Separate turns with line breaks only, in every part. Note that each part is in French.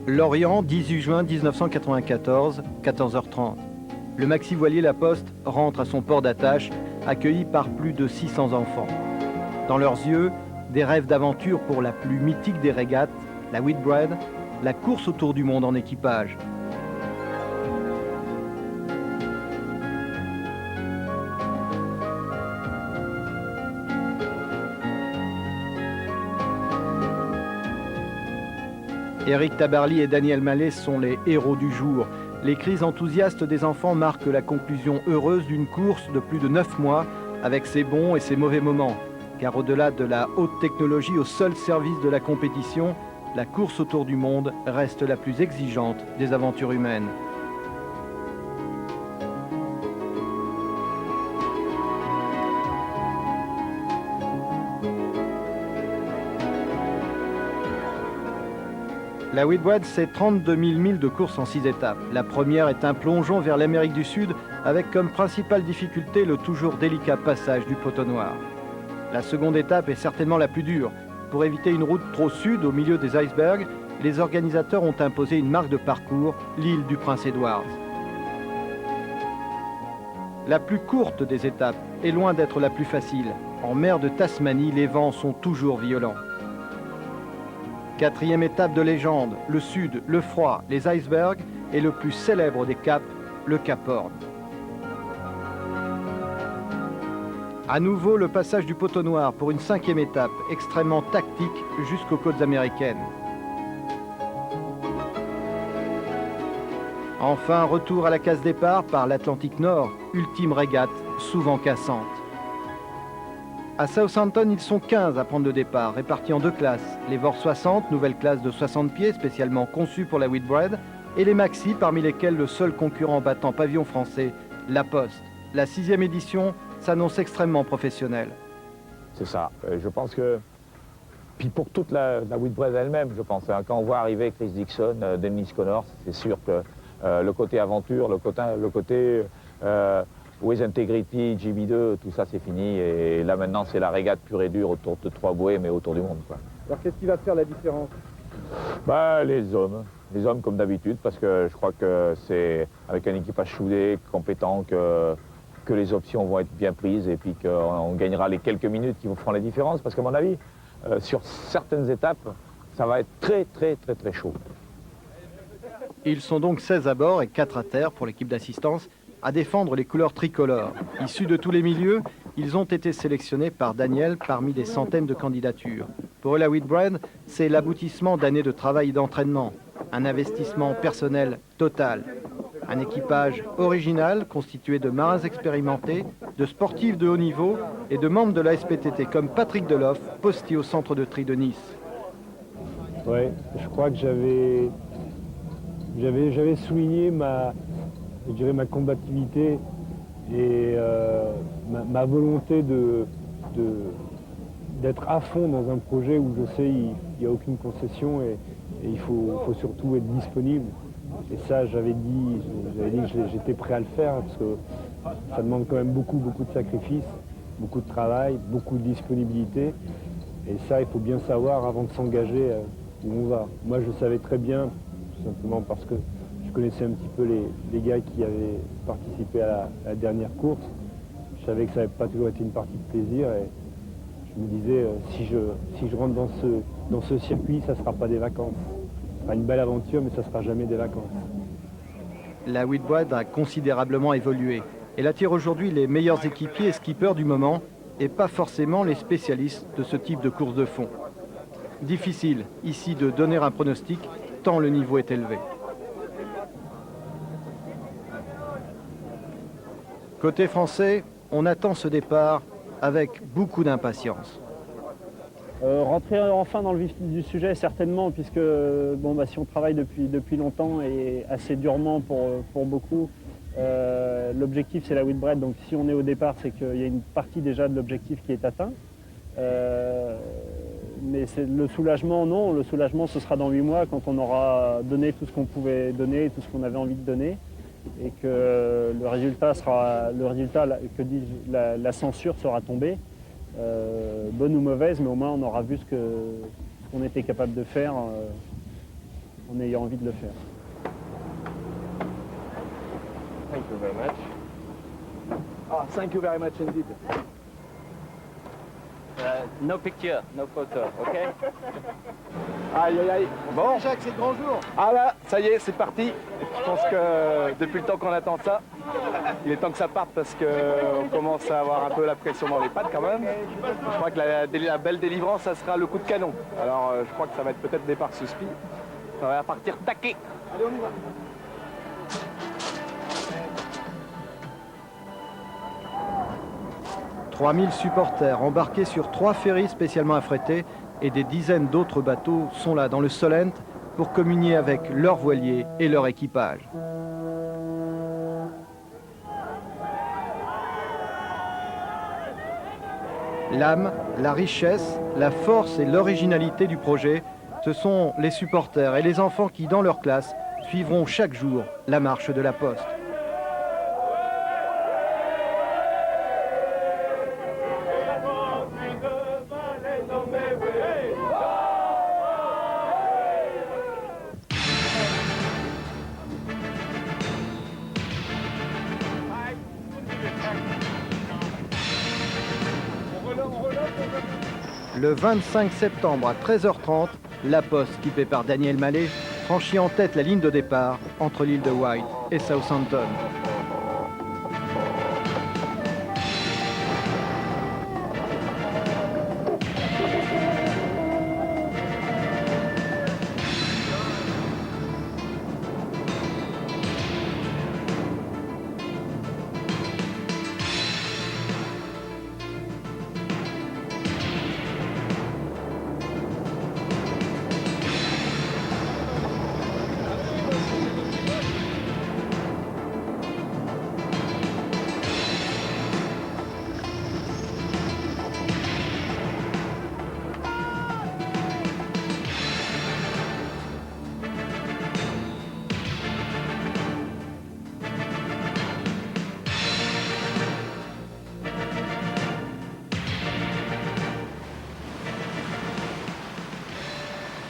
Lorient, 18 juin 1994, 14h30. Le maxi-voilier La Poste rentre à son port d'attache, accueilli par plus de 600 enfants. Dans leurs yeux, des rêves d'aventure pour la plus mythique des régates, la Whitbread, la course autour du monde en équipage. Éric Tabarly et Daniel Mallet sont les héros du jour. Les cris enthousiastes des enfants marquent la conclusion heureuse d'une course de plus de 9 mois, avec ses bons et ses mauvais moments. Car au-delà de la haute technologie au seul service de la compétition, la course autour du monde reste la plus exigeante des aventures humaines. La Whitbread, c'est 32 000 milles de course en 6 étapes. La première est un plongeon vers l'Amérique du Sud, avec comme principale difficulté le toujours délicat passage du Poteau Noir. La seconde étape est certainement la plus dure. Pour éviter une route trop sud au milieu des icebergs, les organisateurs ont imposé une marque de parcours, l'île du Prince-Édouard. La plus courte des étapes est loin d'être la plus facile. En mer de Tasmanie, les vents sont toujours violents. Quatrième étape de légende, le sud, le froid, les icebergs et le plus célèbre des caps, le Cap Horn. À nouveau, le passage du Poteau Noir pour une 5e étape, extrêmement tactique jusqu'aux côtes américaines. Enfin, retour à la case départ par l'Atlantique Nord, ultime régate, souvent cassante. À Southampton, ils sont 15 à prendre le départ, répartis en 2 classes. Les Vor 60, nouvelle classe de 60 pieds, spécialement conçue pour la Whitbread, et les Maxi, parmi lesquels le seul concurrent battant pavillon français, La Poste. La 6e édition s'annonce extrêmement professionnelle.
C'est ça. Je pense que... Puis pour toute la Whitbread elle-même, je pense. Hein, quand on voit arriver Chris Dixon, Dennis Connors, c'est sûr que le côté aventure, le côté With Integrity, GB2, tout ça c'est fini. Et là maintenant c'est la régate pure et dure autour de 3 bouées, mais autour du monde, quoi.
Alors qu'est-ce qui va faire la différence?
Bah, les hommes comme d'habitude, parce que je crois que c'est avec un équipage soudé, compétent, que les options vont être bien prises et puis qu'on gagnera les quelques minutes qui vous feront la différence. Parce qu'à mon avis, sur certaines étapes, ça va être très chaud.
Ils sont donc 16 à bord et 4 à terre pour l'équipe d'assistance à défendre les couleurs tricolores. Issus de tous les milieux, ils ont été sélectionnés par Daniel parmi des centaines de candidatures. Pour eux, la Whitbread, c'est l'aboutissement d'années de travail et d'entraînement, un investissement personnel total. Un équipage original constitué de marins expérimentés, de sportifs de haut niveau et de membres de la SPTT comme Patrick Deloff, postier au centre de tri de Nice.
Oui, je crois que j'avais souligné ma combativité et ma volonté d'être à fond dans un projet où je sais il n'y a aucune concession et il faut surtout être disponible. Et ça, j'avais dit que j'étais prêt à le faire parce que ça demande quand même beaucoup de sacrifices, beaucoup de travail, beaucoup de disponibilité. Et ça, il faut bien savoir avant de s'engager où on va. Moi, je savais très bien, tout simplement parce que je connaissais un petit peu les gars qui avaient participé à la dernière course. Je savais que ça n'avait pas toujours été une partie de plaisir et je me disais, si je rentre dans ce circuit, ça ne sera pas des vacances. Ce sera une belle aventure, mais ça ne sera jamais des vacances.
La Whitbread a considérablement évolué. Elle attire aujourd'hui les meilleurs équipiers et skippers du moment et pas forcément les spécialistes de ce type de course de fond. Difficile ici de donner un pronostic tant le niveau est élevé. Côté français, on attend ce départ avec beaucoup d'impatience.
Rentrer enfin dans le vif du sujet, certainement, puisque si on travaille depuis longtemps et assez durement pour beaucoup, l'objectif c'est la Whitbread, donc si on est au départ, c'est qu'il y a une partie déjà de l'objectif qui est atteint. Mais le soulagement, non, le soulagement ce sera dans 8 mois quand on aura donné tout ce qu'on pouvait donner, tout ce qu'on avait envie de donner. et que le résultat, que dis la censure sera tombée, bonne ou mauvaise, mais au moins on aura vu ce qu'on était capable de faire en ayant envie de le faire.
Thank you very much. Ah, thank you very much indeed.
No picture, no photo, ok?
Aïe, aïe, aïe. Bon.
Jacques, c'est le grand jour.
Ah là, ça y est, c'est parti. Je pense que depuis le temps qu'on attend ça, il est temps que ça parte parce qu'on commence à avoir un peu la pression dans les pattes quand même. Je crois que la belle délivrance, ça sera le coup de canon. Alors je crois que ça va être peut-être départ suspect. Ça va partir taquet. Allez, on y va. «
3000 supporters embarqués sur 3 ferries spécialement affrétés et des dizaines d'autres bateaux sont là dans le Solent pour communier avec leurs voiliers et leur équipage. L'âme, la richesse, la force et l'originalité du projet, ce sont les supporters et les enfants qui, dans leur classe, suivront chaque jour la marche de la Poste. Le 25 septembre à 13h30, la Poste, équipée par Daniel Mallet, franchit en tête la ligne de départ entre l'île de Wight et Southampton.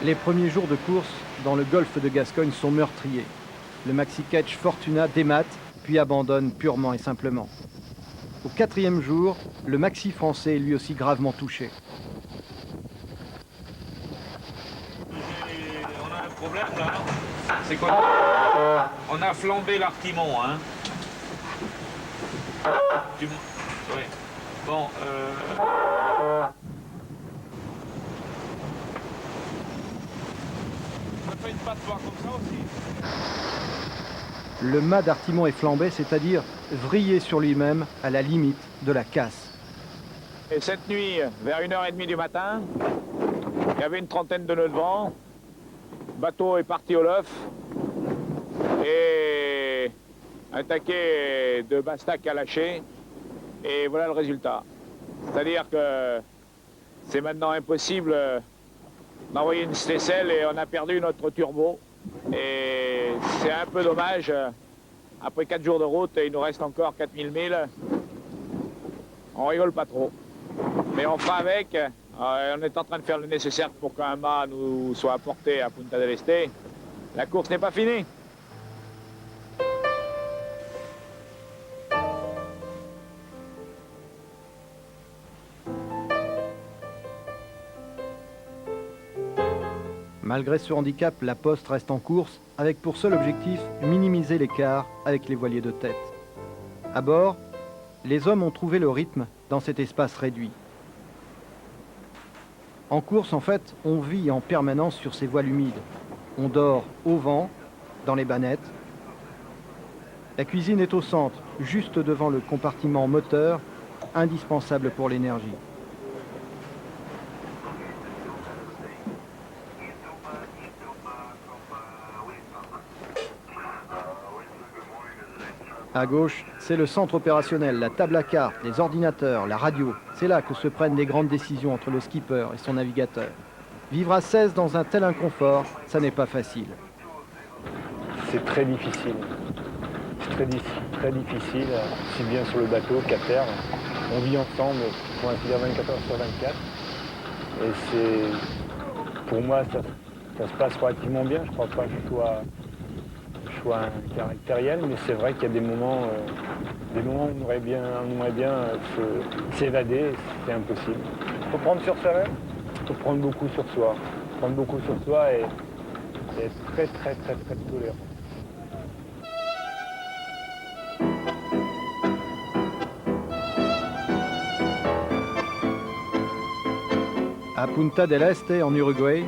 Les premiers jours de course dans le golfe de Gascogne sont meurtriers. Le maxi-catch Fortuna démate, puis abandonne purement et simplement. Au 4e jour, le maxi français est lui aussi gravement touché.
On a un problème là, c'est qu'on a flambé l'artimon, hein. Ouais. Bon, on fait une passoire comme ça aussi.
Le mât d'artimon est flambé, c'est-à-dire vrillé sur lui-même à la limite de la casse.
Et cette nuit, vers 1h30 du matin, il y avait une trentaine de nœuds de vent. Le bateau est parti au lof et un taquet de bastac a lâché. Et voilà le résultat. C'est-à-dire que c'est maintenant impossible d'envoyer une stéselle et on a perdu notre turbo. Et c'est un peu dommage. Après 4 jours de route, il nous reste encore 4000 milles. On rigole pas trop. Mais on fera avec. On est en train de faire le nécessaire pour qu'un mât nous soit apporté à Punta del Este. La course n'est pas finie.
Malgré ce handicap, la Poste reste en course avec pour seul objectif minimiser l'écart avec les voiliers de tête. À bord, les hommes ont trouvé le rythme dans cet espace réduit. En course, en fait, on vit en permanence sur ces voiles humides. On dort au vent, dans les bannettes. La cuisine est au centre, juste devant le compartiment moteur, indispensable pour l'énergie. À gauche, c'est le centre opérationnel, la table à cartes, les ordinateurs, la radio. C'est là que se prennent les grandes décisions entre le skipper et son navigateur. Vivre à 16 dans un tel inconfort, ça n'est pas facile.
C'est très difficile. très difficile, aussi bien sur le bateau qu'à terre. On vit ensemble, pour ainsi dire 24 heures sur 24. Et c'est, pour moi, ça se passe relativement bien. Je ne crois pas que je sois un caractériel, mais c'est vrai qu'il y a des moments où on aimerait bien s'évader, c'est impossible. Il faut prendre sur soi-même. Il faut prendre beaucoup sur soi. Prendre beaucoup sur soi et être très tolérant.
À Punta del Este, en Uruguay,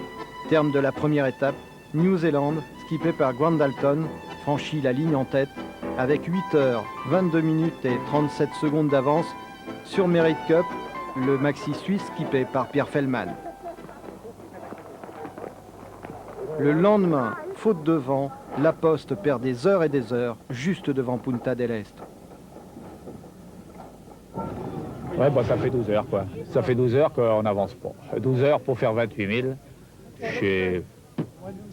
terme de la première étape, New Zealand, skippé par Grant Dalton, franchit la ligne en tête avec 8 heures, 22 minutes et 37 secondes d'avance sur Merit Cup, le maxi suisse skippé par Pierre Fellman. Le lendemain, faute de vent, la Poste perd des heures et des heures juste devant Punta del Este.
Ouais, bah, ça fait 12 heures, quoi. Ça fait 12 heures qu'on n'avance pas. 12 heures pour faire 28 000, c'est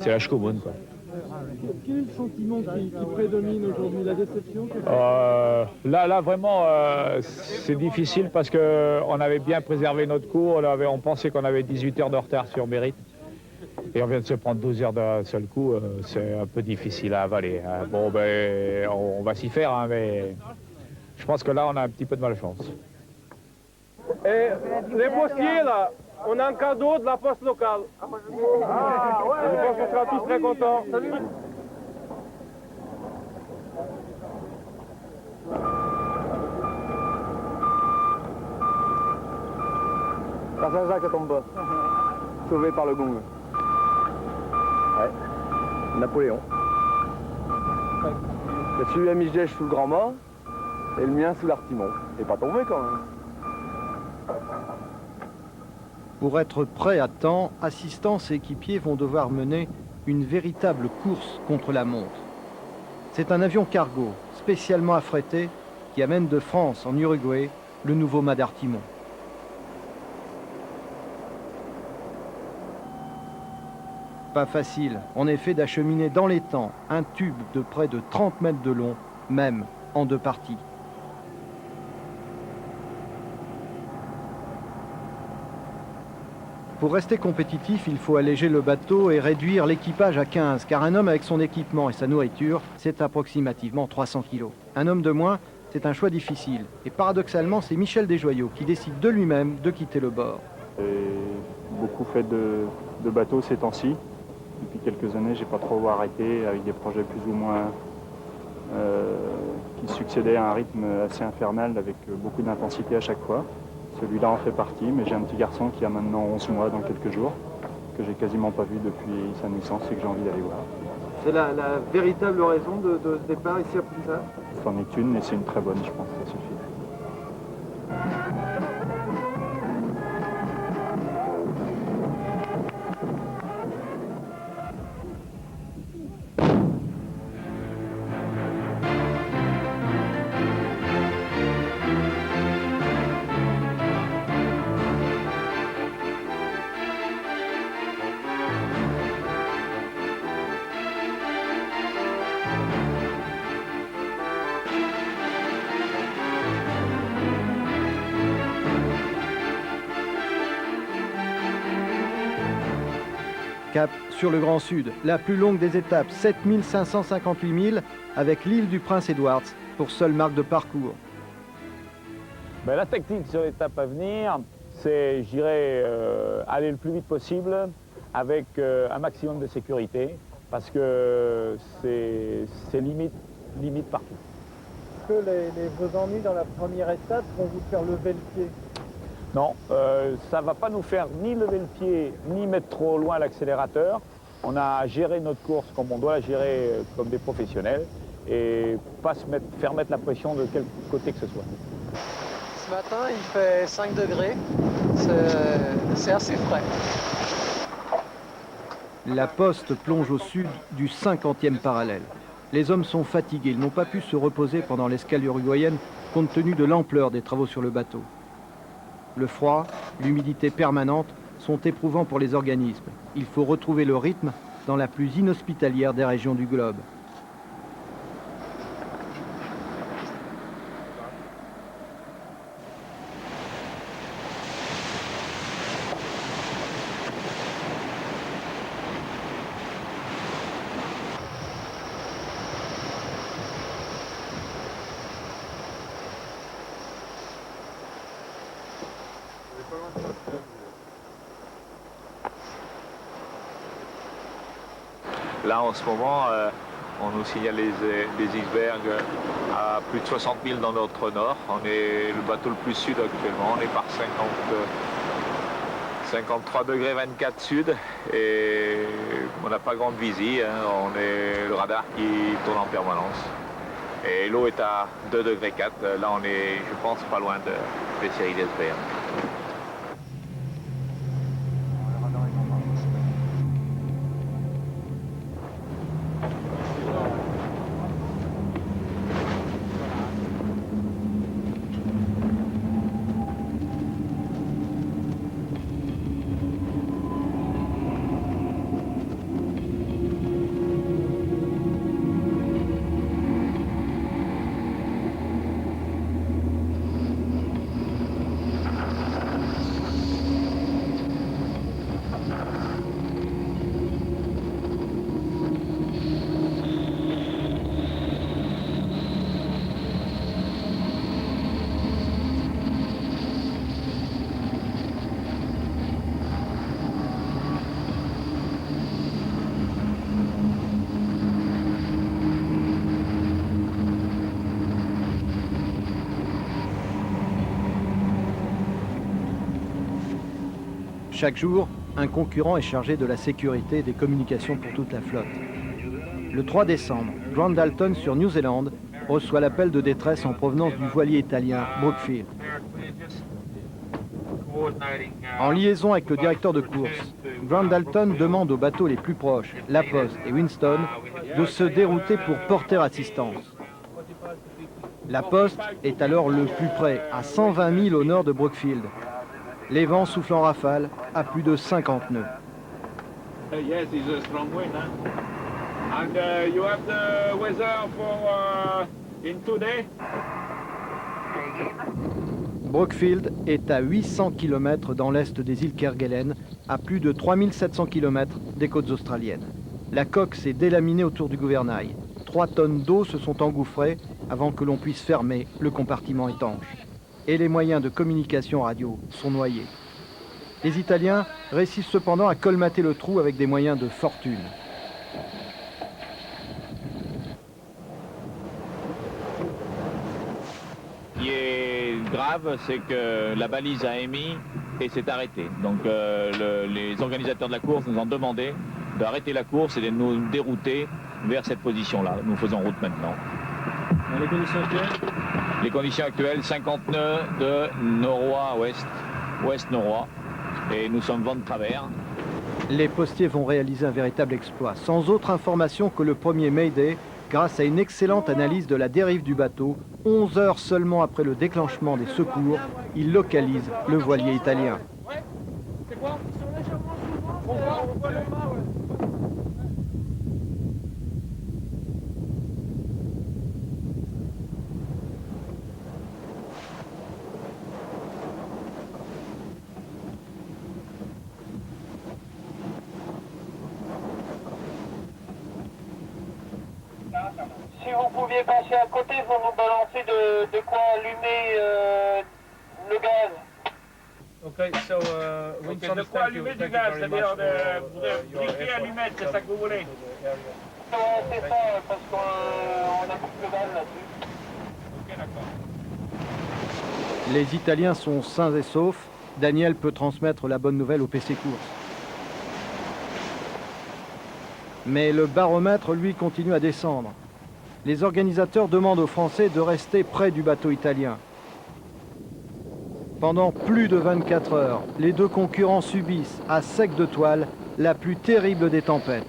la ch'comoune, quoi.
Quel est le sentiment qui prédomine aujourd'hui? La déception?
Là, vraiment, c'est difficile parce qu'on avait bien préservé notre cours. On pensait qu'on avait 18 heures de retard sur Mérite. Et on vient de se prendre 12 heures d'un seul coup. C'est un peu difficile à avaler. Bon, ben, on va s'y faire, hein, mais je pense que là, on a un petit peu de malchance.
Et les postiers, là, on a un cadeau de la poste locale. Ah ouais. Je pense qu'on sera tous très contents. Salut.
Par Saint-Jacques, ça tombe bas. Sauvé par le gong. Ouais. Napoléon. Ouais. Celui à Migèche sous le Grand Mât et le mien sous l'Artimon. Et pas tombé quand même.
Pour être prêt à temps, assistance et équipiers vont devoir mener une véritable course contre la montre. C'est un avion cargo spécialement affrété qui amène de France en Uruguay le nouveau mât d'Artimon. Pas facile, en effet, d'acheminer dans les temps un tube de près de 30 mètres de long, même en 2 parties. Pour rester compétitif, il faut alléger le bateau et réduire l'équipage à 15, car un homme avec son équipement et sa nourriture, c'est approximativement 300 kg. Un homme de moins, c'est un choix difficile. Et paradoxalement, c'est Michel Desjoyaux qui décide de lui-même de quitter le bord.
J'ai beaucoup fait de bateaux ces temps-ci. Depuis quelques années, j'ai pas trop arrêté avec des projets plus ou moins qui succédaient à un rythme assez infernal avec beaucoup d'intensité à chaque fois. Celui-là en fait partie, mais j'ai un petit garçon qui a maintenant 11 mois dans quelques jours, que j'ai quasiment pas vu depuis sa naissance et que j'ai envie d'aller voir.
C'est la véritable raison de ce départ ici à Punta?
C'en est une, et c'est une très bonne, je pense, ça suffit.
Cap sur le Grand Sud, la plus longue des étapes, 7558 milles, avec l'île du Prince-Édouard pour seule marque de parcours.
Ben, la technique sur l'étape à venir, c'est, je dirais, aller le plus vite possible avec un maximum de sécurité, parce que c'est limite partout.
Est-ce que vos ennuis dans la première étape vont vous faire lever le pied?
Non, ça ne va pas nous faire ni lever le pied, ni mettre trop loin l'accélérateur. On a géré notre course comme on doit la gérer comme des professionnels et pas faire mettre la pression de quel côté que ce soit.
Ce matin, il fait 5 degrés, c'est assez frais.
La Poste plonge au sud du 50e parallèle. Les hommes sont fatigués, ils n'ont pas pu se reposer pendant l'escale uruguayenne compte tenu de l'ampleur des travaux sur le bateau. Le froid, l'humidité permanente sont éprouvants pour les organismes. Il faut retrouver le rythme dans la plus inhospitalière des régions du globe.
Là, en ce moment, on nous signale des icebergs à plus de 60 000 dans notre nord. On est le bateau le plus sud actuellement. On est par 53 degrés 24 sud et on n'a pas grande visie. Hein. On est le radar qui tourne en permanence. Et l'eau est à 2 degrés 4. Là, on est, je pense, pas loin des séries d'icebergs.
Chaque jour, un concurrent est chargé de la sécurité et des communications pour toute la flotte. Le 3 décembre, Grant Dalton sur New Zealand reçoit l'appel de détresse en provenance du voilier italien Brookfield. En liaison avec le directeur de course, Grant Dalton demande aux bateaux les plus proches, La Poste et Winston, de se dérouter pour porter assistance. La Poste est alors le plus près, à 120 000 au nord de Brookfield. Les vents soufflent en rafale à plus de 50 nœuds.
Yes, it's a strong wind, huh? And you have the weather for in 2 days?
Brookfield est à 800 km dans l'est des îles Kerguelen, à plus de 3700 km des côtes australiennes. La coque s'est délaminée autour du gouvernail. 3 tonnes d'eau se sont engouffrées avant que l'on puisse fermer le compartiment étanche. Et les moyens de communication radio sont noyés. Les Italiens réussissent cependant à colmater le trou avec des moyens de fortune.
Ce qui est grave, c'est que la balise a émis et s'est arrêtée. Donc les organisateurs de la course nous ont demandé d'arrêter la course et de nous dérouter vers cette position-là. Nous faisons route maintenant.
Les conditions actuelles ?
Les conditions actuelles, 50 nœuds de noroît à ouest, ouest-noroît, et nous sommes vent de travers.
Les postiers vont réaliser un véritable exploit, sans autre information que le premier Mayday, grâce à une excellente analyse de la dérive du bateau. 11 heures seulement après le déclenchement des secours, ils localisent le voilier italien.
Si vous pouviez passer à côté pour nous balancer de quoi allumer le gaz.
Okay, so Winston, de quoi allumer du gaz, c'est-à-dire de briquer allumette, c'est ça que vous voulez?
Ouais, c'est ça, parce qu'on a plus de gaz là-dessus.
Ok, d'accord.
Les Italiens sont sains et saufs. Daniel peut transmettre la bonne nouvelle au PC Course. Mais le baromètre, lui, continue à descendre. Les organisateurs demandent aux Français de rester près du bateau italien. Pendant plus de 24 heures, les deux concurrents subissent, à sec de toile, la plus terrible des tempêtes.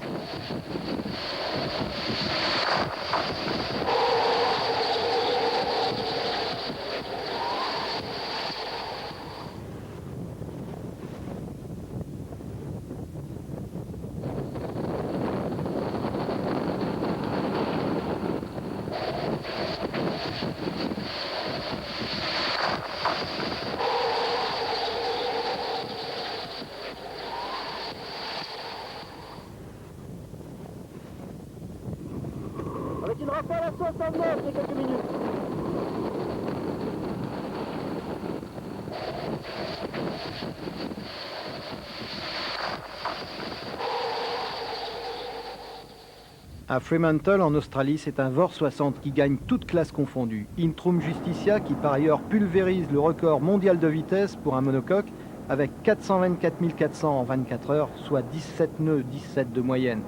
À Fremantle, en Australie, c'est un VOR 60 qui gagne toutes classes confondues. Intrum Justicia, qui par ailleurs pulvérise le record mondial de vitesse pour un monocoque, avec 424 400 en 24 heures, soit 17 nœuds, 17 de moyenne.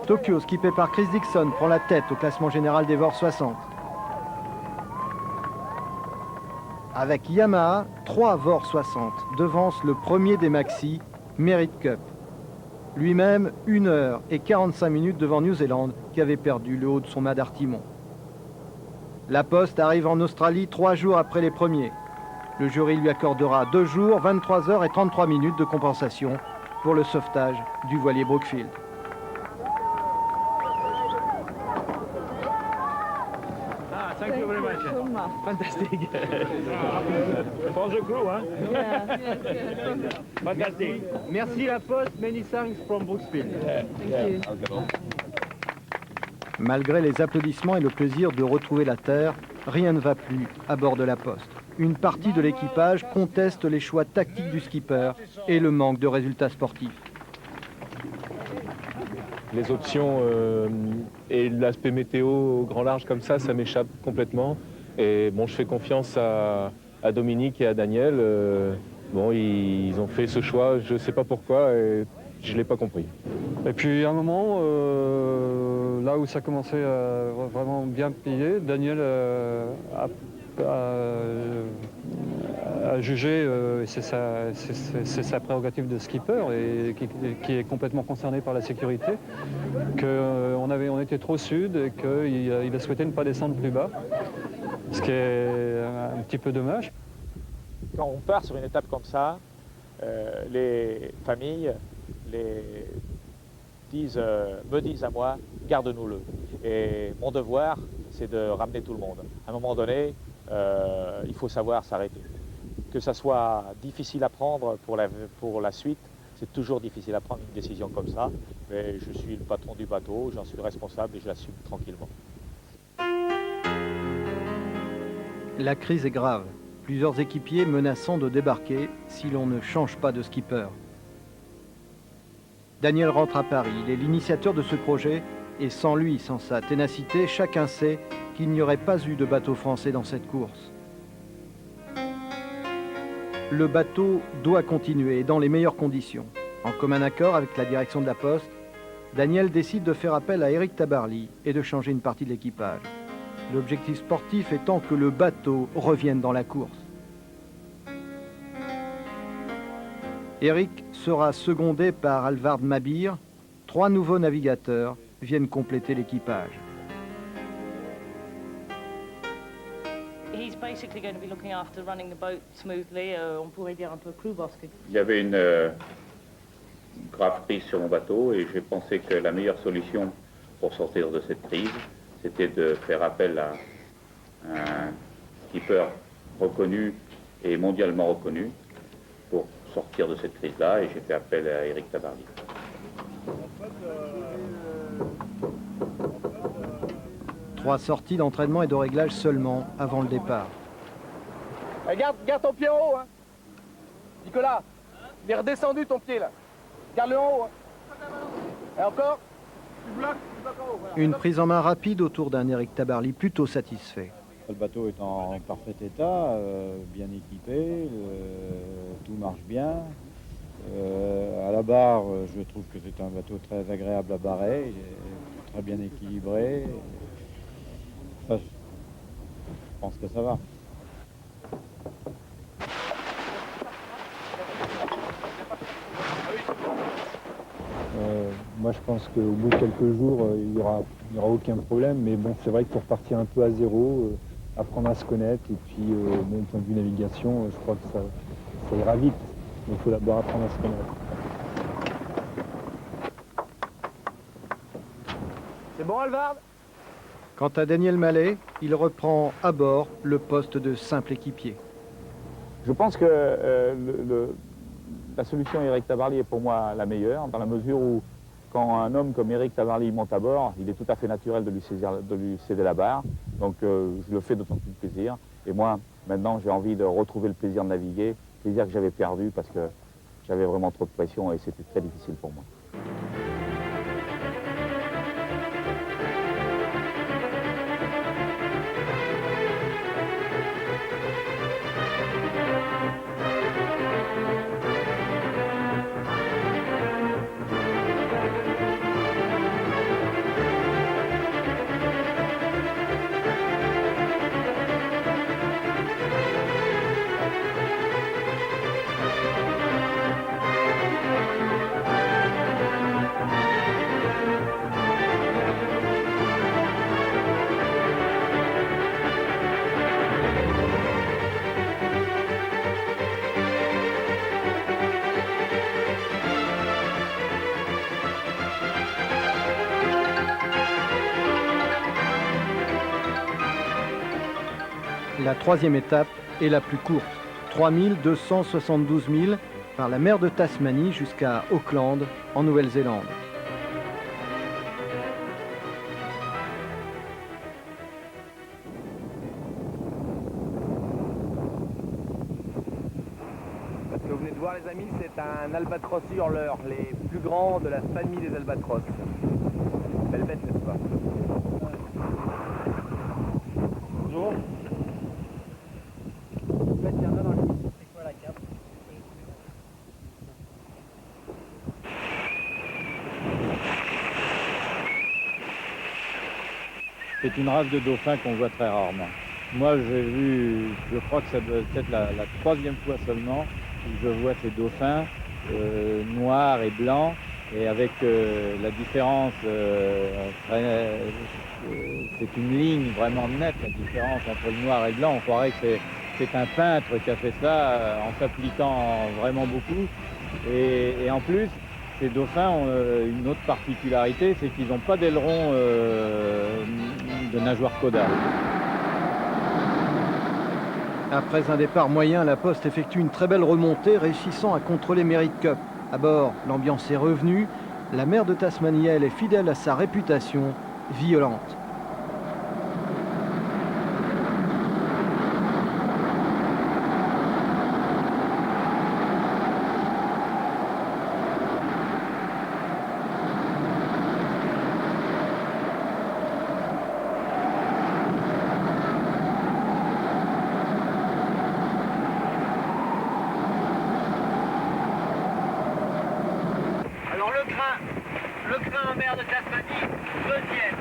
Tokyo, skippé par Chris Dixon, prend la tête au classement général des VOR 60. Avec Yamaha, 3 VOR 60 devancent le premier des maxi, Merit Cup. Lui-même, 1 heure et 45 minutes devant New Zealand, qui avait perdu le haut de son mât d'artimon. La Poste arrive en Australie 3 jours après les premiers. Le jury lui accordera 2 jours, 23 heures et 33 minutes de compensation pour le sauvetage du voilier Brookfield.
Thank you very much. Fantastic. For the crew, hein? Fantastic.
Merci la Poste, many thanks from Brooksfield.
Malgré les applaudissements et le plaisir de retrouver la Terre, rien ne va plus à bord de la Poste. Une partie de l'équipage conteste les choix tactiques du skipper et le manque de résultats sportifs.
Les options et l'aspect météo au grand large comme ça m'échappe complètement. Et bon, je fais confiance à Dominique et à Daniel. Bon, ils ont fait ce choix, je ne sais pas pourquoi, et je ne l'ai pas compris.
Et puis à un moment, là où ça commençait à vraiment bien plier, Daniel a jugé, c'est sa prérogative de skipper et qui est complètement concerné par la sécurité, qu'on était trop sud et qu'il a souhaité ne pas descendre plus bas, ce qui est un petit peu dommage.
Quand on part sur une étape comme ça, les familles me disent à moi, garde-nous-le. Et mon devoir, c'est de ramener tout le monde. À un moment donné, il faut savoir s'arrêter. Que ça soit difficile à prendre pour la suite, c'est toujours difficile à prendre une décision comme ça. Mais je suis le patron du bateau, j'en suis responsable et je l'assume tranquillement.
La crise est grave. Plusieurs équipiers menaçant de débarquer si l'on ne change pas de skipper. Daniel rentre à Paris. Il est l'initiateur de ce projet et sans lui, sans sa ténacité, chacun sait qu'il n'y aurait pas eu de bateau français dans cette course. Le bateau doit continuer dans les meilleures conditions. En commun accord avec la direction de la Poste, Daniel décide de faire appel à Eric Tabarly et de changer une partie de l'équipage. L'objectif sportif étant que le bateau revienne dans la course. Eric sera secondé par Alvard Mabir. 3 nouveaux navigateurs viennent compléter l'équipage.
He's basically going to be looking after running the boat smoothly. On pourrait dire un peu crew basket.
Il y avait une grave crise sur mon bateau et j'ai pensé que la meilleure solution pour sortir de cette crise, c'était de faire appel à un skipper reconnu et mondialement reconnu pour sortir de cette crise-là, et j'ai fait appel à Eric Tabarly.
Trois sorties d'entraînement et de réglage seulement avant le départ.
Garde ton pied en haut, hein. Nicolas, il est redescendu ton pied là. Garde-le en haut. Hein. Et encore. Tu bloques en haut. Voilà.
Une prise en main rapide autour d'un Eric Tabarly plutôt satisfait.
Le bateau est en parfait état, bien équipé, tout marche bien. À la barre, je trouve que c'est un bateau très agréable à barrer, très bien équilibré. Enfin, je pense que ça va.
Moi, je pense qu'au bout de quelques jours, il n'y aura aucun problème. Mais bon, c'est vrai qu'il faut repartir un peu à zéro, apprendre à se connaître. Et puis, bon, point de vue navigation, je crois que ça ira vite. Mais il faut d'abord apprendre à se connaître.
C'est bon, Alvard?
Quant à Daniel Mallet, il reprend à bord le poste de simple équipier.
Je pense que la solution Eric Tabarly est pour moi la meilleure, dans la mesure où quand un homme comme Eric Tabarly monte à bord, il est tout à fait naturel de lui céder la barre. Donc je le fais d'autant plus de plaisir. Et moi, maintenant, j'ai envie de retrouver le plaisir de naviguer, le plaisir que j'avais perdu parce que j'avais vraiment trop de pression et c'était très difficile pour moi.
La troisième étape est la plus courte, 3272 milles par la mer de Tasmanie jusqu'à Auckland, en Nouvelle-Zélande.
Ce que vous venez de voir, les amis, c'est un albatros hurleur, les plus grands de la famille des albatros. Belle bête, n'est-ce pas? Bonjour.
C'est une race de dauphins qu'on voit très rarement. Moi, j'ai vu, je crois que ça doit être la troisième fois seulement où je vois ces dauphins noirs et blancs, et avec la différence, c'est une ligne vraiment nette, la différence entre le noir et le blanc. On croirait que c'est un peintre qui a fait ça en s'appliquant vraiment beaucoup. Et en plus, ces dauphins ont une autre particularité, c'est qu'ils n'ont pas d'aileron de nageoire caudale.
Après un départ moyen, la Poste effectue une très belle remontée, réussissant à contrôler Merit Cup. À bord, l'ambiance est revenue. La mer de Tasmanie, elle, est fidèle à sa réputation, violente.
Alors le grain en mer de Tasmanie, deuxième.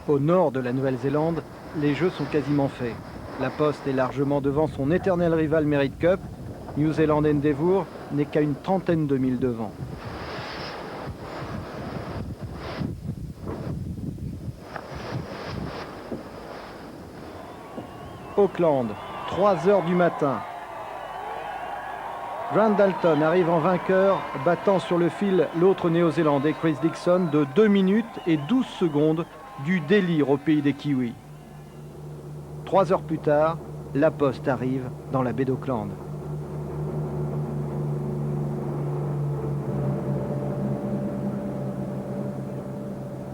Au nord de la Nouvelle-Zélande, les jeux sont quasiment faits. La Poste est largement devant son éternel rival Merit Cup. New Zealand Endeavour n'est qu'à une trentaine de milles devant. Auckland, 3 heures du matin. Grant Dalton arrive en vainqueur, battant sur le fil l'autre néo-zélandais Chris Dixon de 2 minutes et 12 secondes du délire au pays des Kiwis. 3 heures plus tard, la Poste arrive dans la baie d'Auckland.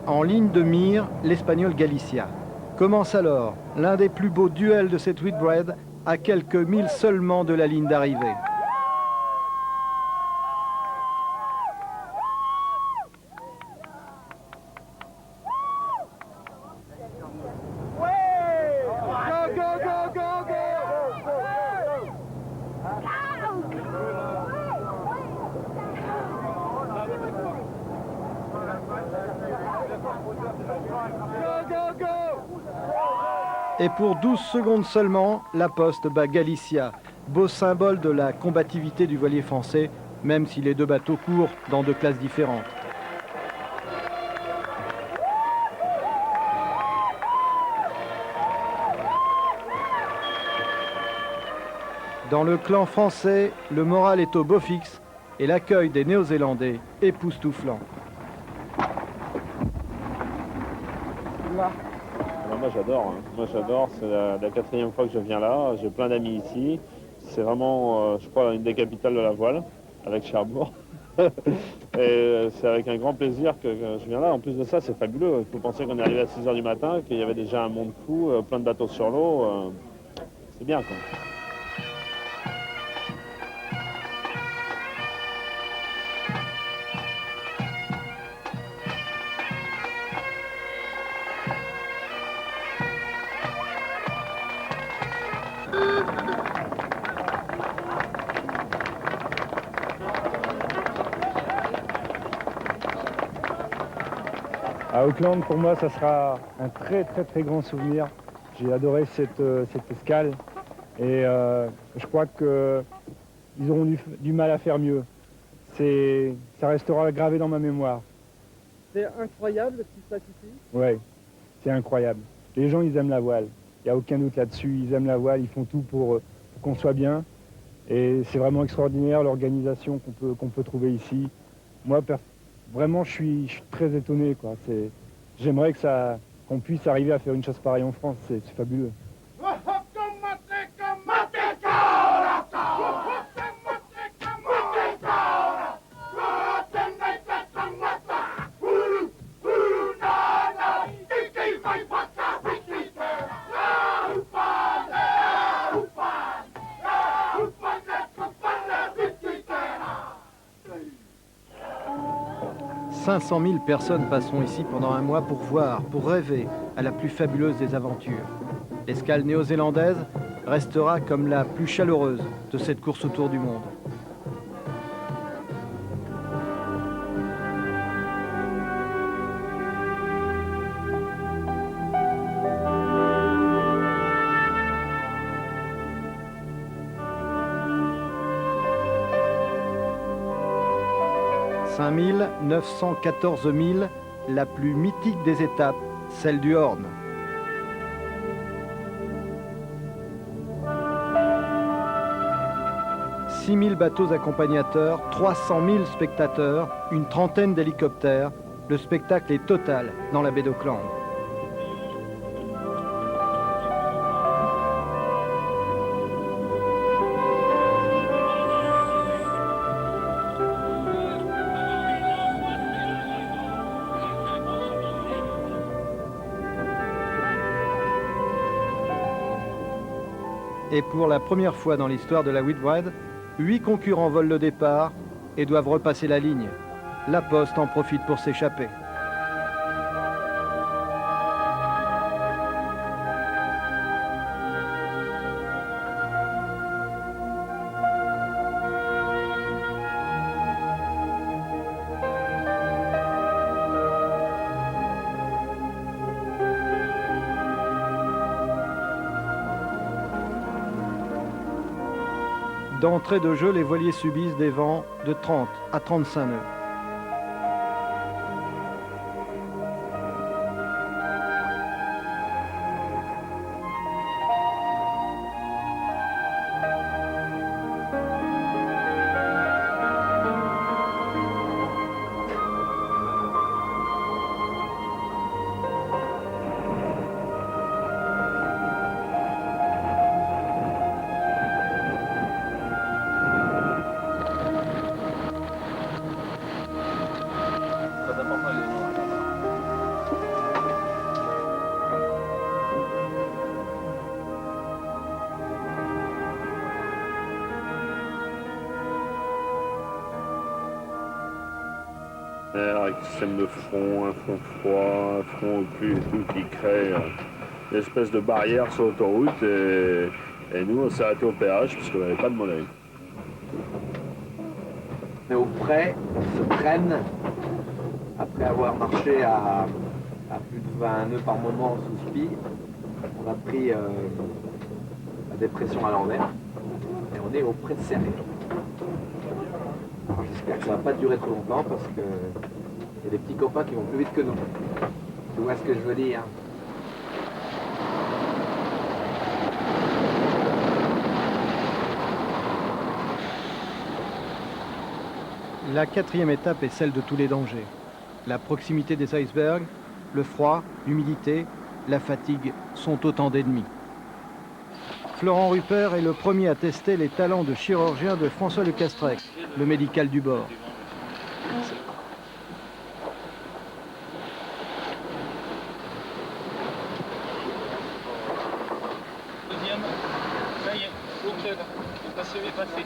En ligne de mire, l'Espagnol Galicia. Commence alors l'un des plus beaux duels de cette Whitbread à quelques milles seulement de la ligne d'arrivée. Et pour 12 secondes seulement, la Poste bat Galicia, beau symbole de la combativité du voilier français, même si les deux bateaux courent dans deux classes différentes. Dans le clan français, le moral est au beau fixe et l'accueil des Néo-Zélandais époustouflant.
Alors moi j'adore, c'est la 4e fois que je viens là, j'ai plein d'amis ici. C'est vraiment, je crois, une des capitales de la voile, avec Cherbourg. Et c'est avec un grand plaisir que je viens là. En plus de ça, c'est fabuleux. Il faut penser qu'on est arrivé à 6 h du matin, qu'il y avait déjà un monde fou, plein de bateaux sur l'eau. C'est bien, quoi.
À Auckland, pour moi, ça sera un très grand souvenir. J'ai adoré cette escale et je crois qu'ils auront du mal à faire mieux. Ça restera gravé dans ma mémoire.
C'est incroyable ce qui se passe ici.
Ouais, c'est incroyable. Les gens, ils aiment la voile. Il n'y a aucun doute là-dessus. Ils aiment la voile, ils font tout pour qu'on soit bien. Et c'est vraiment extraordinaire l'organisation qu'on peut trouver ici. Moi, vraiment, je suis très étonné, quoi. J'aimerais qu'on puisse arriver à faire une chose pareille en France. C'est fabuleux. «
500 000 personnes passeront ici pendant un mois pour voir, pour rêver à la plus fabuleuse des aventures. L'escale néo-zélandaise restera comme la plus chaleureuse de cette course autour du monde. « 5 914 000, la plus mythique des étapes, celle du Horn. » 6 000 bateaux accompagnateurs, 300 000 spectateurs, une trentaine d'hélicoptères. Le spectacle est total dans la baie d'Auckland. Et pour la première fois dans l'histoire de la Whitbread, 8 concurrents volent le départ et doivent repasser la ligne. La Poste en profite pour s'échapper. D'entrée de jeu, les voiliers subissent des vents de 30 à 35 nœuds.
Avec un système de front, un front froid, un front au plus et tout qui crée une espèce de barrière sur l'autoroute et nous on s'est arrêté au péage parce qu'on n'avait pas de monnaie.
Mais au près, on se traîne après avoir marché à plus de 20 nœuds par moment sous spi. On a pris la dépression à l'envers et on est au près de serré. Alors j'espère que ça ne va pas durer trop longtemps parce que il y a des petits copains qui vont plus vite que nous. Tu vois ce que je veux dire?
La 4e étape est celle de tous les dangers. La proximité des icebergs, le froid, l'humidité, la fatigue sont autant d'ennemis. Florent Rupert est le premier à tester les talents de chirurgien de François Le Castrec, le médical du bord.
Deuxième, ça y est, ok, le passé est passé.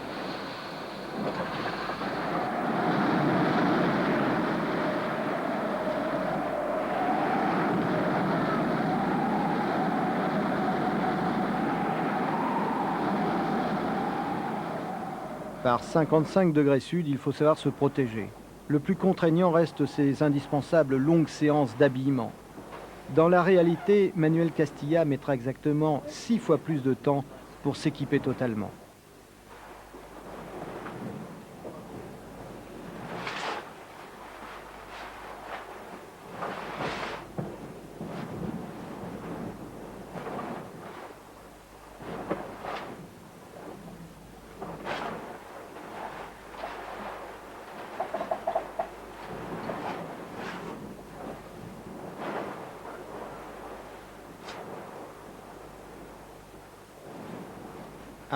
Par 55 degrés sud, il faut savoir se protéger. Le plus contraignant reste ces indispensables longues séances d'habillement. Dans la réalité, Manuel Castilla mettra exactement 6 fois plus de temps pour s'équiper totalement.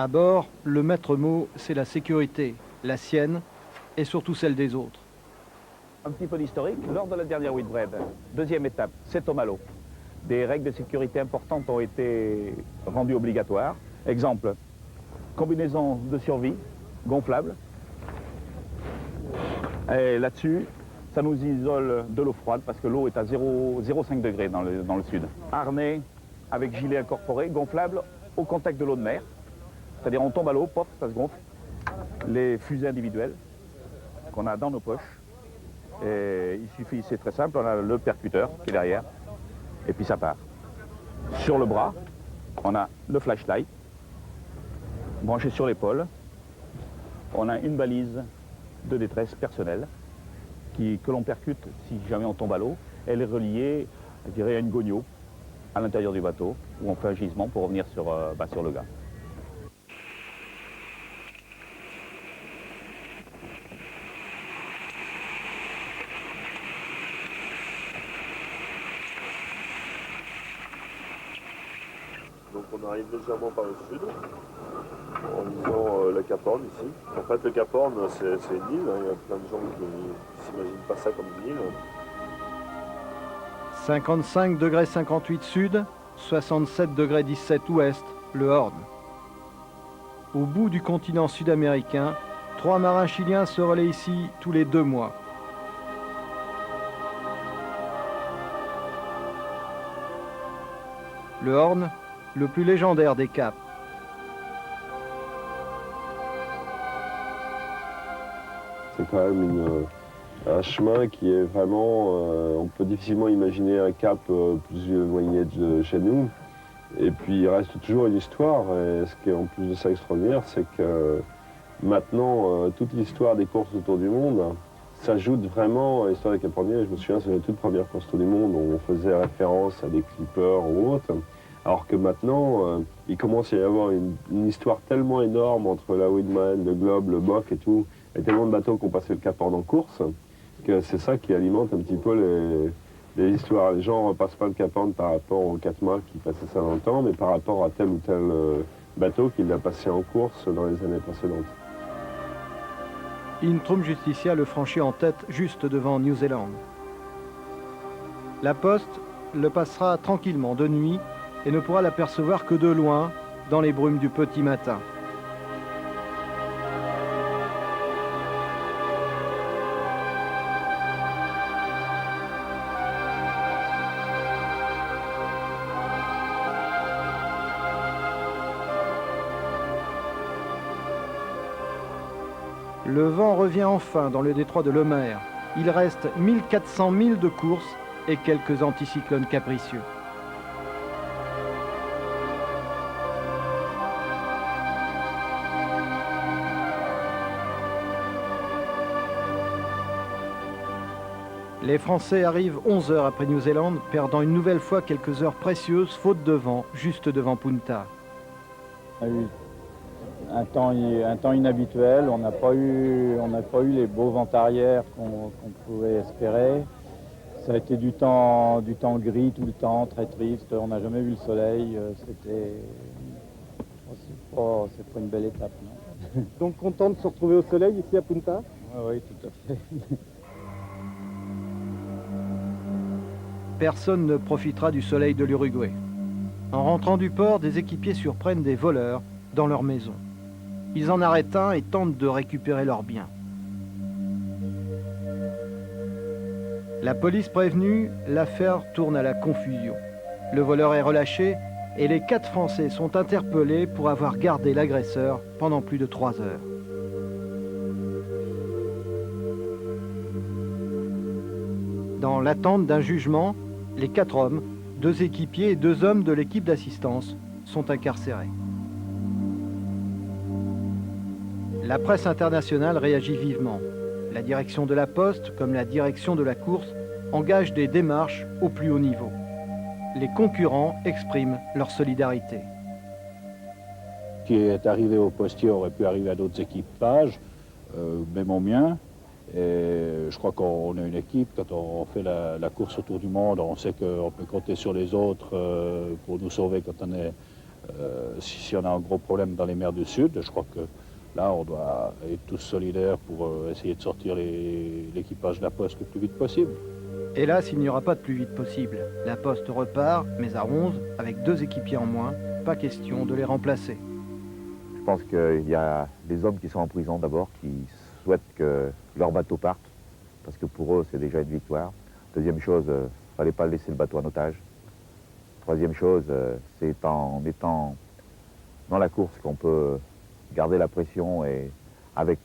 À bord, le maître mot, c'est la sécurité, la sienne et surtout celle des autres.
Un petit peu d'historique, lors de la dernière Whitbread, deuxième étape, c'est au Malo. Des règles de sécurité importantes ont été rendues obligatoires. Exemple, combinaison de survie, gonflable. Et là-dessus, ça nous isole de l'eau froide parce que l'eau est à 0,5 degrés dans le sud. Harnais avec gilet incorporé, gonflable au contact de l'eau de mer. C'est-à-dire on tombe à l'eau, pop, ça se gonfle. Les fusées individuelles qu'on a dans nos poches. Et il suffit, c'est très simple, on a le percuteur qui est derrière. Et puis ça part. Sur le bras, on a le flashlight branché sur l'épaule. On a une balise de détresse personnelle que l'on percute si jamais on tombe à l'eau. Elle est reliée, je dirais, à une gonio à l'intérieur du bateau où on fait un gisement pour revenir sur le gars.
Donc on arrive légèrement par le sud, en visant le Cap Horn ici. En fait le Cap Horn c'est une île, il y a plein de gens qui ne s'imaginent pas ça comme une île.
55 degrés 58 sud, 67 degrés 17 ouest, le Horn. Au bout du continent sud-américain, 3 marins chiliens se relaient ici tous les 2 mois. Le Horn, le plus légendaire des caps.
C'est quand même un chemin qui est vraiment... on peut difficilement imaginer un cap plus éloigné de chez nous. Et puis il reste toujours une histoire. Et ce qui est en plus de ça extraordinaire, c'est que maintenant, toute l'histoire des courses autour du monde s'ajoute vraiment à l'histoire des Cap Horniers. Je me souviens, c'est la toute première course autour du monde où on faisait référence à des clippers ou autres. Alors que maintenant, il commence à y avoir une histoire tellement énorme entre la Whitman, le Globe, le Bock et tout, et tellement de bateaux qui ont passé le Cap Horn en course, que c'est ça qui alimente un petit peu les histoires. Les gens ne repassent pas le Cap Horn par rapport aux 4 mâts qui passaient ça dans le temps, mais par rapport à tel ou tel bateau qui l'a passé en course dans les années précédentes.
Intrum Justitia le franchit en tête juste devant New Zealand. La poste le passera tranquillement de nuit et ne pourra l'apercevoir que de loin, dans les brumes du petit matin. Le vent revient enfin dans le détroit de Lemaire. Il reste 1400 milles de course et quelques anticyclones capricieux. Les Français arrivent 11 heures après New Zealand, perdant une nouvelle fois quelques heures précieuses, faute de vent, juste devant Punta.
On a eu un temps inhabituel, on n'a pas eu les beaux vents arrière qu'on pouvait espérer. Ça a été du temps gris tout le temps, très triste, on n'a jamais vu le soleil, c'est pas une belle étape, non.
Donc content de se retrouver au soleil ici à Punta?
Oui, tout à fait.
Personne ne profitera du soleil de l'Uruguay. En rentrant du port, des équipiers surprennent des voleurs dans leur maison. Ils en arrêtent un et tentent de récupérer leurs biens. La police prévenue, l'affaire tourne à la confusion. Le voleur est relâché et les 4 Français sont interpellés pour avoir gardé l'agresseur pendant plus de 3 heures. Dans l'attente d'un jugement, les 4 hommes, 2 équipiers et 2 hommes de l'équipe d'assistance sont incarcérés. La presse internationale réagit vivement. La direction de la Poste, comme la direction de la course, engage des démarches au plus haut niveau. Les concurrents expriment leur solidarité.
Ce qui est arrivé au Postier aurait pu arriver à d'autres équipages, même au mien. Et je crois qu'on est une équipe, quand on fait la course autour du monde, on sait qu'on peut compter sur les autres pour nous sauver quand on est Si on a un gros problème dans les mers du Sud, je crois que là, on doit être tous solidaires pour essayer de sortir l'équipage de la Poste le plus vite possible.
Hélas, il n'y aura pas de plus vite possible. La Poste repart, mais à 11, avec 2 équipiers en moins, pas question de les remplacer.
Je pense qu'il y a des hommes qui sont en prison d'abord, qui souhaitent que leur bateau parte, parce que pour eux, c'est déjà une victoire. Deuxième chose, il ne fallait pas laisser le bateau en otage. Troisième chose, c'est en étant dans la course qu'on peut garder la pression et avec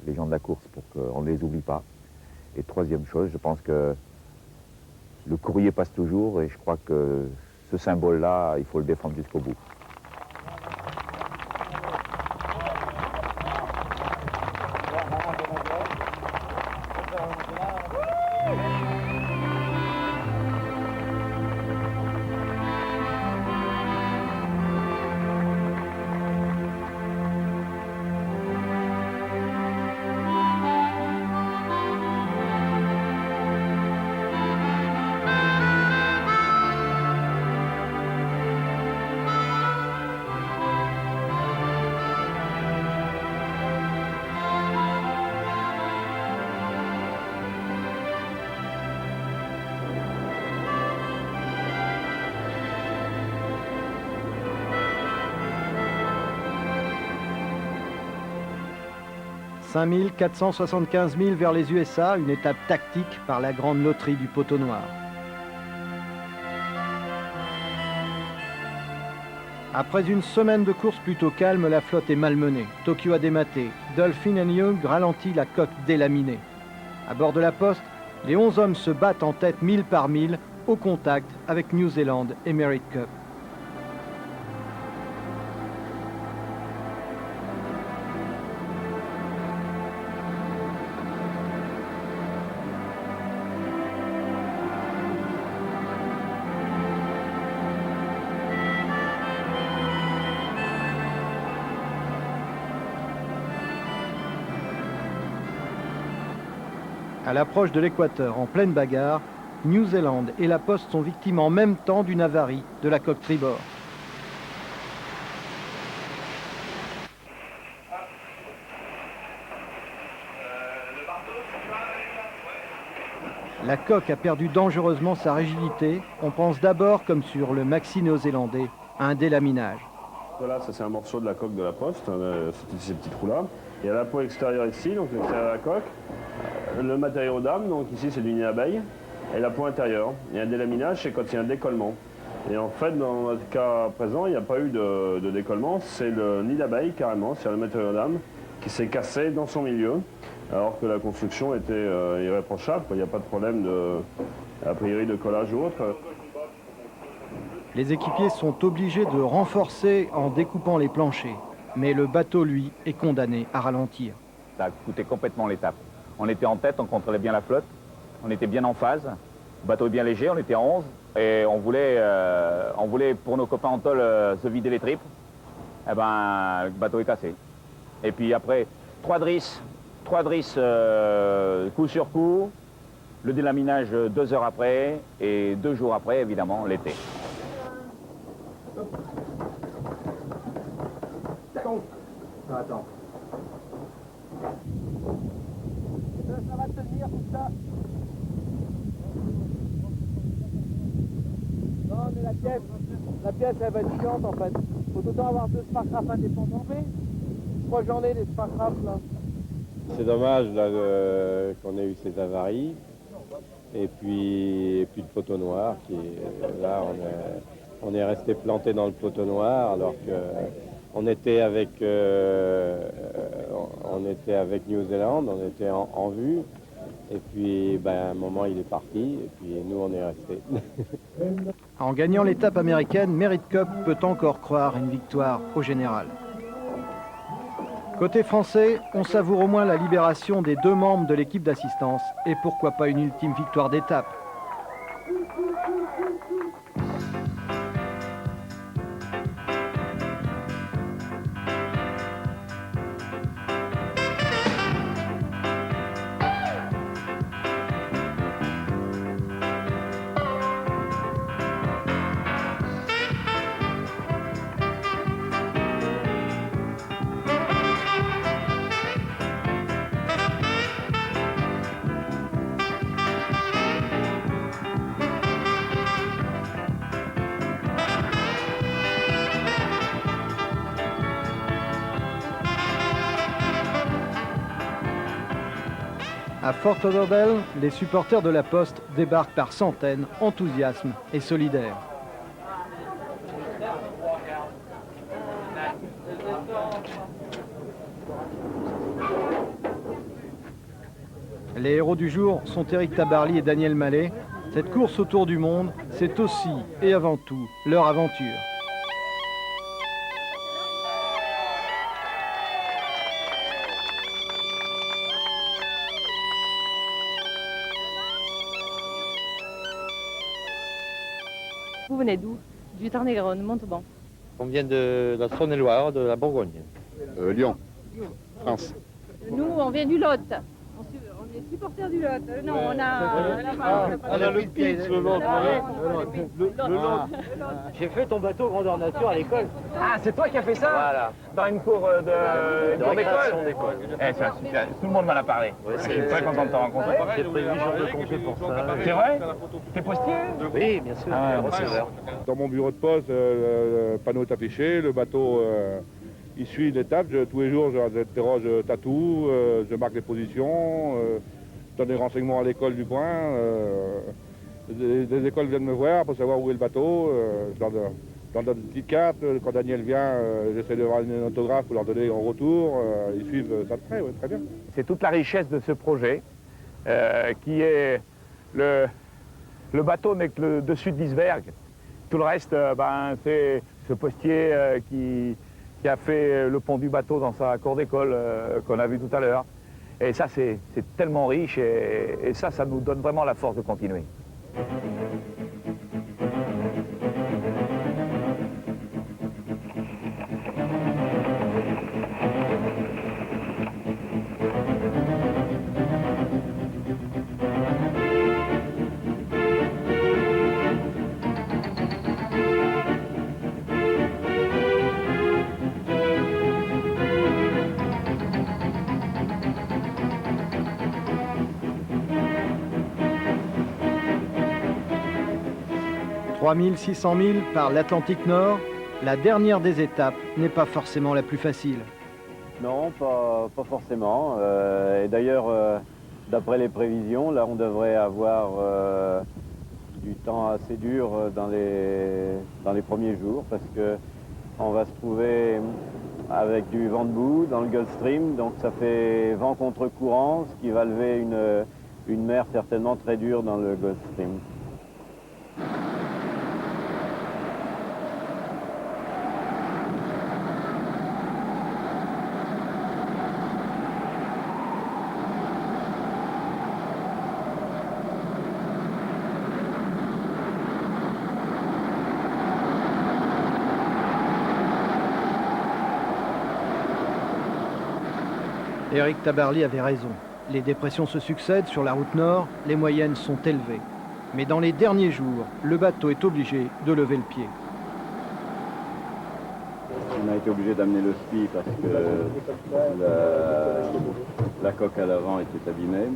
les gens de la course pour qu'on ne les oublie pas. Et troisième chose, je pense que le courrier passe toujours et je crois que ce symbole-là, il faut le défendre jusqu'au bout. « 5 475 milles vers les USA, une étape tactique par la grande loterie du Poteau Noir. Après une semaine de course plutôt calme, la flotte est malmenée. Tokyo a dématé. Dolphin and Young ralentit la coque délaminée. À bord de la Poste, les 11 hommes se battent en tête 1000 par 1000 au contact avec New Zealand et Merit Cup. À l'approche de l'équateur, en pleine bagarre, New Zealand et la Poste sont victimes en même temps d'une avarie de la coque tribord. La coque a perdu dangereusement sa rigidité. On pense d'abord, comme sur le Maxi néo-zélandais, à un délaminage.
Voilà, ça c'est un morceau de la coque de la Poste, ces petits trous-là. Il y a la peau extérieure ici, donc l'extérieur de la coque. Le matériau d'âme, donc ici c'est du nid d'abeille, et la peau intérieure. Il y a un délaminage, c'est quand il y a un décollement. Et en fait, dans notre cas présent, il n'y a pas eu de décollement, c'est le nid d'abeille carrément, c'est le matériau d'âme qui s'est cassé dans son milieu, alors que la construction était irréprochable, il n'y a pas de problème a priori de collage ou autre.
Les équipiers sont obligés de renforcer en découpant les planchers, mais le bateau, lui, est condamné à ralentir.
Ça a coûté complètement l'étape. On était en tête, on contrôlait bien la flotte, on était bien en phase, le bateau est bien léger, on était en 11, et on voulait pour nos copains en tôle se vider les tripes. Eh ben, le bateau est cassé. Et puis après, trois drisses coup sur coup, le délaminage 2 heures après, et 2 jours après, évidemment, l'été.
Attends. Ça va tenir tout ça. Non mais la pièce elle va être chiante en fait. Faut tout le temps avoir 2 sparkrafts indépendants. Mais je crois que j'en ai des sparkrafts là.
C'est dommage là qu'on ait eu ces avaries. Et puis le poteau noir qui là on est resté planté dans le poteau noir alors que on était avec New Zealand, on était en vue, et puis à un moment il est parti, et puis nous on est restés.
En gagnant l'étape américaine, Merit Cup peut encore croire une victoire au général. Côté français, on savoure au moins la libération des 2 membres de l'équipe d'assistance, et pourquoi pas une ultime victoire d'étape. À Fort Lauderdale, les supporters de la Poste débarquent par centaines, enthousiasmes et solidaires. Les héros du jour sont Éric Tabarly et Daniel Mallet. Cette course autour du monde, c'est aussi et avant tout leur aventure.
Vous venez d'où? Du Tarn-et-Garonne, Montauban.
On vient de la Saône-et-Loire, de la Bourgogne.
Lyon, France.
Nous, on vient du Lot. On est supporters du Lot. Non, on a...
le Pitts, le Lot. Le Lot. J'ai fait ton bateau grandeur nature à l'école.
Ah, c'est toi qui as fait ça?
Voilà.
Dans une cour de
récréation d'école.
Eh, c'est super. Tout le monde m'en a parlé.
Ouais,
je suis très content de te rencontrer.
J'ai pris 8 jours de congé pour ça.
C'est vrai? T'es postier?
Oui, bien sûr. Receveur.
Dans mon bureau de poste, le panneau est affiché, le bateau il suit l'étape. Tous les jours, j'interroge Tatou, je marque les positions, je donne des renseignements à l'école du coin. Les écoles viennent me voir pour savoir où est le bateau. Je leur donne une petite carte. Quand Daniel vient, j'essaie de avoir un autographe pour leur donner en retour. Ils suivent ça de près, ouais, très bien.
C'est toute la richesse de ce projet qui est le bateau n'est que le dessus de l'iceberg. Tout le reste, c'est ce postier qui a fait le pont du bateau dans sa cour d'école qu'on a vu tout à l'heure. Et ça, c'est tellement riche et ça nous donne vraiment la force de continuer.
« 3600 milles par l'Atlantique Nord, la dernière des étapes n'est pas forcément la plus facile. »
Non, pas forcément. Et d'ailleurs, d'après les prévisions, là, on devrait avoir du temps assez dur dans les premiers jours parce qu'on va se trouver avec du vent de boue dans le Gulf Stream, donc ça fait vent contre courant, ce qui va lever une mer certainement très dure dans le Gulf Stream.
Éric Tabarly avait raison. Les dépressions se succèdent sur la route nord, les moyennes sont élevées. Mais dans les derniers jours, le bateau est obligé de lever le pied.
On a été obligé d'amener le spi parce que la coque à l'avant était abîmée.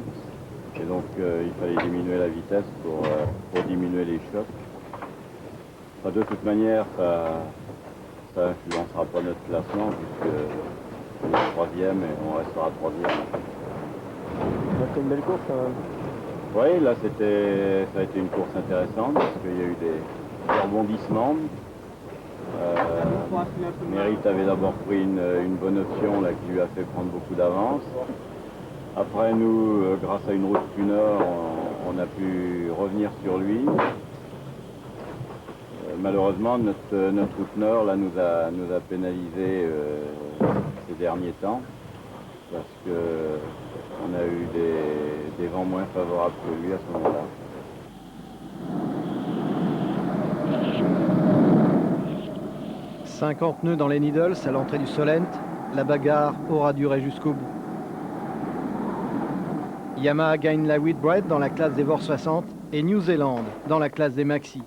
Et donc il fallait diminuer la vitesse pour diminuer les chocs. Enfin, de toute manière, ça influencera pas notre classement puisque on est troisième et on restera troisième.
C'était une belle course quand même.
Oui, là ça a été une course intéressante parce qu'il y a eu des rebondissements. Mérite avait d'abord pris une bonne option là, qui lui a fait prendre beaucoup d'avance. Après nous, grâce à une route plus nord, on a pu revenir sur lui. Malheureusement, notre route nord là, nous a pénalisé ces derniers temps parce qu'on a eu des vents moins favorables que lui à ce moment-là.
« 50 nœuds dans les Needles à l'entrée du Solent, la bagarre aura duré jusqu'au bout. Yamaha gagne la Whitbread dans la classe des VOR 60 et New Zealand dans la classe des Maxi.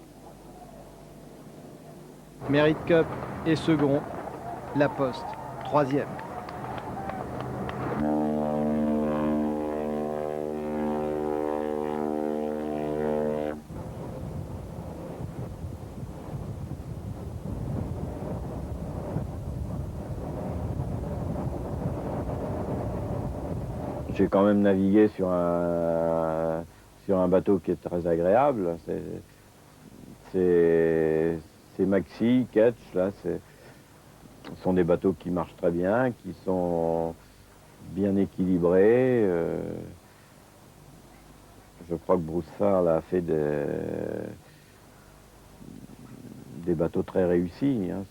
Merit Cup est second, La Poste troisième.
j'ai quand même navigué sur un bateau qui est très agréable. C'est Maxi, Ketch, là, ce sont des bateaux qui marchent très bien, qui sont bien équilibrés. Je crois que Broussard a fait des bateaux très réussis. Hein,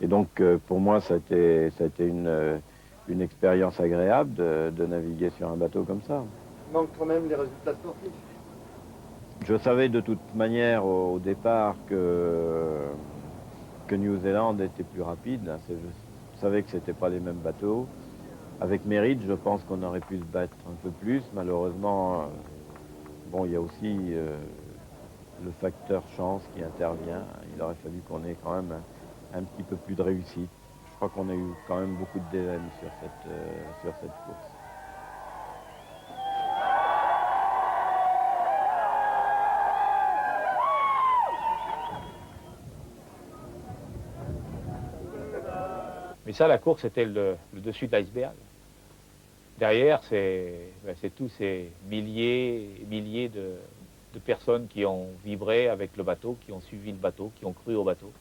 et donc, pour moi, ça a été une expérience agréable de naviguer sur un bateau comme ça.
Il manque quand même les résultats sportifs.
Je savais de toute manière au départ que New Zealand était plus rapide. Je savais que ce n'était pas les mêmes bateaux. Avec Merritt, je pense qu'on aurait pu se battre un peu plus. Malheureusement, bon, il y a aussi le facteur chance qui intervient. Il aurait fallu qu'on ait quand même un petit peu plus de réussite. Je crois qu'on a eu quand même beaucoup de DN sur cette course.
Mais ça, la course, c'était le dessus de l'iceberg. Derrière, c'est tous ces milliers et milliers de personnes qui ont vibré avec le bateau, qui ont suivi le bateau, qui ont cru au bateau.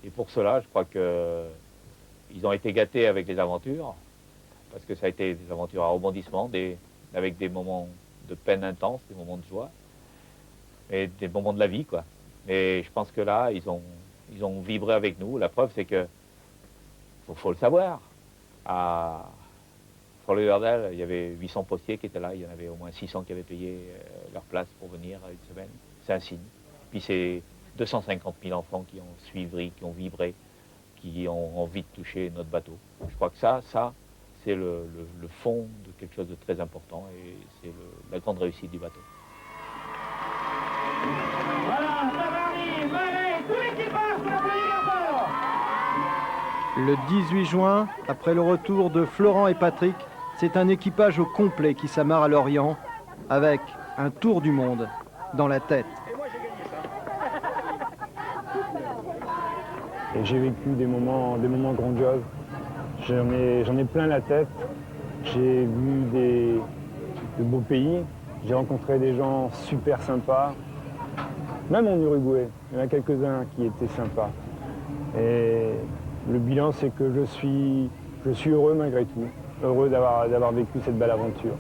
Et pour cela, je crois qu'ils ont été gâtés avec les aventures, parce que ça a été des aventures à rebondissement, avec des moments de peine intense, des moments de joie, et des moments de la vie, quoi. Et je pense que là, ils ont vibré avec nous. La preuve, c'est que faut le savoir. À Fort Lauderdale, il y avait 800 postiers qui étaient là. Il y en avait au moins 600 qui avaient payé leur place pour venir une semaine. C'est un signe. Puis c'est 250 000 enfants qui ont suivi, qui ont vibré, qui ont envie de toucher notre bateau. Je crois que ça c'est le fond de quelque chose de très important et c'est la grande réussite du bateau.
Voilà, ça arrive, allez, tout l'équipage pour l'applaudir.
Le 18 juin, après le retour de Florent et Patrick, c'est un équipage au complet qui s'amarre à Lorient avec un tour du monde dans la tête.
Et j'ai vécu des moments grandioses. J'en ai plein la tête. J'ai vu de beaux pays. J'ai rencontré des gens super sympas. Même en Uruguay, il y en a quelques-uns qui étaient sympas. Et le bilan, c'est que je suis heureux malgré tout. Heureux d'avoir vécu cette belle aventure.